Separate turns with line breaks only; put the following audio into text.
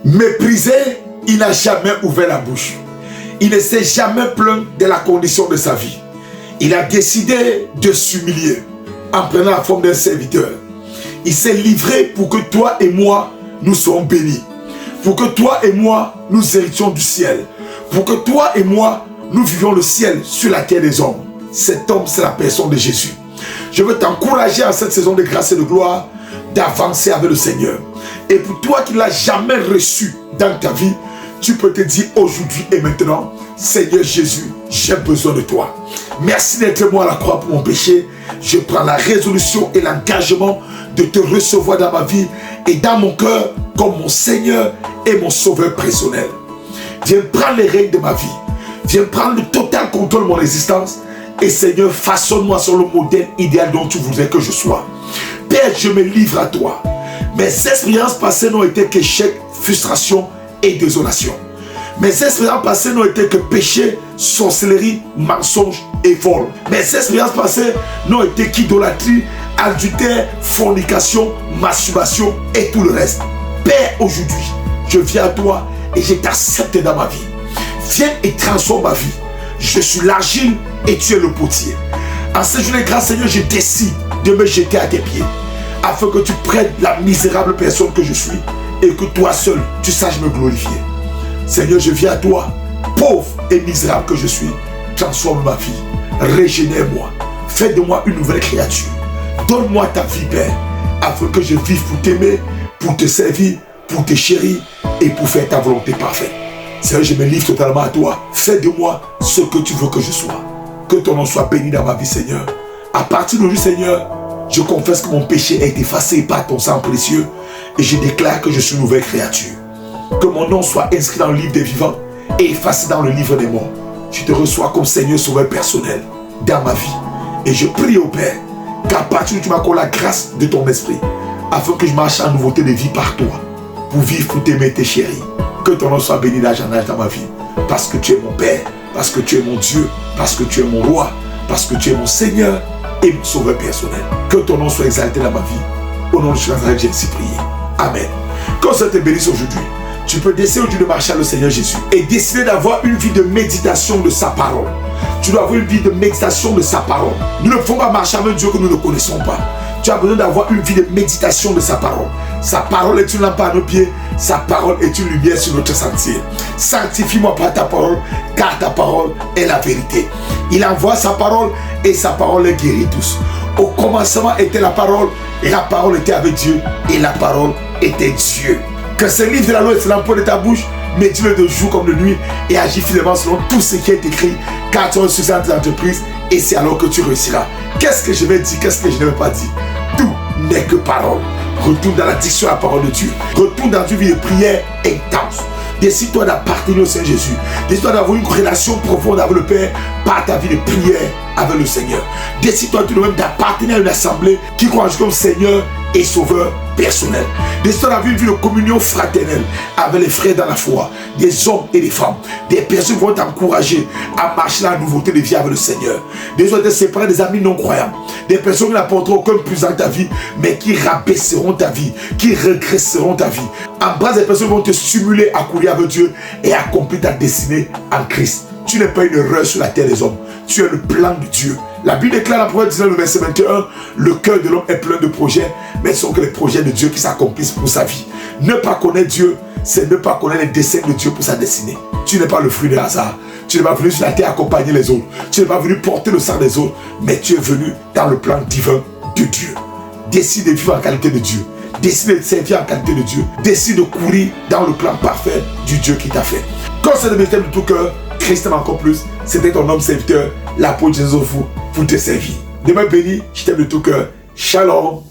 Méprisé, il n'a jamais ouvert la bouche. Il ne s'est jamais plaint de la condition de sa vie. Il a décidé de s'humilier en prenant la forme d'un serviteur. Il s'est livré pour que toi et moi, nous soyons bénis. Pour que toi et moi, nous héritions du ciel. Pour que toi et moi, nous vivions le ciel sur la terre des hommes. Cet homme, c'est la personne de Jésus. Je veux t'encourager en cette saison de grâce et de gloire d'avancer avec le Seigneur. Et pour toi qui ne l'as jamais reçu dans ta vie, tu peux te dire aujourd'hui et maintenant, Seigneur Jésus, j'ai besoin de toi. Merci d'être moi à la croix pour mon péché. Je prends la résolution et l'engagement de te recevoir dans ma vie et dans mon cœur comme mon Seigneur et mon Sauveur personnel. Viens prendre les règnes de ma vie. Viens prendre le total contrôle de mon existence. Et Seigneur, façonne-moi sur le modèle idéal dont tu voudrais que je sois. Père, je me livre à toi. Mes expériences passées n'ont été qu'échec, frustration et désolation. Mes expériences passées n'ont été que péché, sorcellerie, mensonge et vol. Mes expériences passées n'ont été qu'idolâtrie, adultère, fornication, masturbation et tout le reste. Père, aujourd'hui, je viens à toi et je t'accepte dans ma vie. Viens et transforme ma vie. Je suis l'argile et tu es le potier. En ce jour de grâce, Seigneur, je décide de me jeter à tes pieds afin que tu prennes la misérable personne que je suis et que toi seul, tu saches me glorifier. Seigneur, je viens à toi, pauvre et misérable que je suis. Transforme ma vie, régénère-moi, fais de moi une nouvelle créature. Donne-moi ta vie, Père, afin que je vive pour t'aimer, pour te servir, pour te chérir et pour faire ta volonté parfaite. Seigneur, je me livre totalement à toi. Fais de moi ce que tu veux que je sois. Que ton nom soit béni dans ma vie, Seigneur. À partir d'aujourd'hui, Seigneur, je confesse que mon péché a été effacé par ton sang précieux et je déclare que je suis une nouvelle créature. Que mon nom soit inscrit dans le livre des vivants et effacé dans le livre des morts. Je te reçois comme Seigneur sauveur personnel dans ma vie. Et je prie au Père qu'à partir de tu m'accordes la grâce de ton esprit afin que je marche en nouveauté de vie par toi pour vivre, pour t'aimer, te chérir. Que ton nom soit béni d'âge en âge dans ma vie. Parce que tu es mon Père, parce que tu es mon Dieu, parce que tu es mon Roi, parce que tu es mon Seigneur et mon Sauveur personnel. Que ton nom soit exalté dans ma vie. Au nom de Jésus, j'ai ainsi prié. Amen. Quand ça te bénisse aujourd'hui, tu peux décider aujourd'hui de marcher avec le Seigneur Jésus et décider d'avoir une vie de méditation de sa parole. Tu dois avoir une vie de méditation de sa parole. Nous ne pouvons pas marcher avec un Dieu que nous ne connaissons pas. Tu as besoin d'avoir une vie de méditation de sa parole. Sa parole est une lampe à nos pieds. Sa parole est une lumière sur notre sentier. Sanctifie-moi par ta parole, car ta parole est la vérité. Il envoie sa parole et sa parole les guérit tous. Au commencement était la parole, et la parole était avec Dieu, et la parole était Dieu. Que ce livre de la loi est l'emploi de ta bouche, médite-le de jour comme de nuit, et agis fidèlement selon tout ce qui est écrit, car tu as un succès dans tes entreprises, et c'est alors que tu réussiras. Qu'est-ce que je vais dire, qu'est-ce que je ne vais pas dire? Tout n'est que parole. Retourne dans la diction à la parole de Dieu. Retourne dans une vie de prière intense. Décide-toi d'appartenir au Seigneur Jésus. Décide-toi d'avoir une relation profonde avec le Père par ta vie de prière avec le Seigneur. Décide-toi tout de même d'appartenir à une assemblée qui croit comme Seigneur et Sauveur personnel. Décide-toi d'avoir une vie de communion fraternelle avec les frères dans la foi, des hommes et des femmes, des personnes qui vont t'encourager à marcher dans la nouveauté de vie avec le Seigneur. Décide-toi de te séparer des amis non croyants, des personnes qui n'apporteront aucun plus dans ta vie, mais qui rabaisseront ta vie, qui régresseront ta vie. Embrasse des personnes qui vont te stimuler à courir avec Dieu et à accomplir ta destinée en Christ. Tu n'es pas une erreur sur la terre des hommes. Tu es le plan de Dieu. La Bible déclare dans Proverbe 19, le verset 21, le cœur de l'homme est plein de projets, mais ce sont que les projets de Dieu qui s'accomplissent pour sa vie. Ne pas connaître Dieu, c'est ne pas connaître les desseins de Dieu pour sa destinée. Tu n'es pas le fruit de hasard. Tu n'es pas venu sur la terre accompagner les autres. Tu n'es pas venu porter le sang des autres, mais tu es venu dans le plan divin de Dieu. Décide de vivre en qualité de Dieu. Décide de servir en qualité de Dieu. Décide de courir dans le plan parfait du Dieu qui t'a fait. Quand c'est le mystère de tout cœur, Christ t'aime encore plus. C'était ton homme serviteur, l'apôtre Jésus pour te servir. Demain béni, je t'aime de tout cœur. Shalom.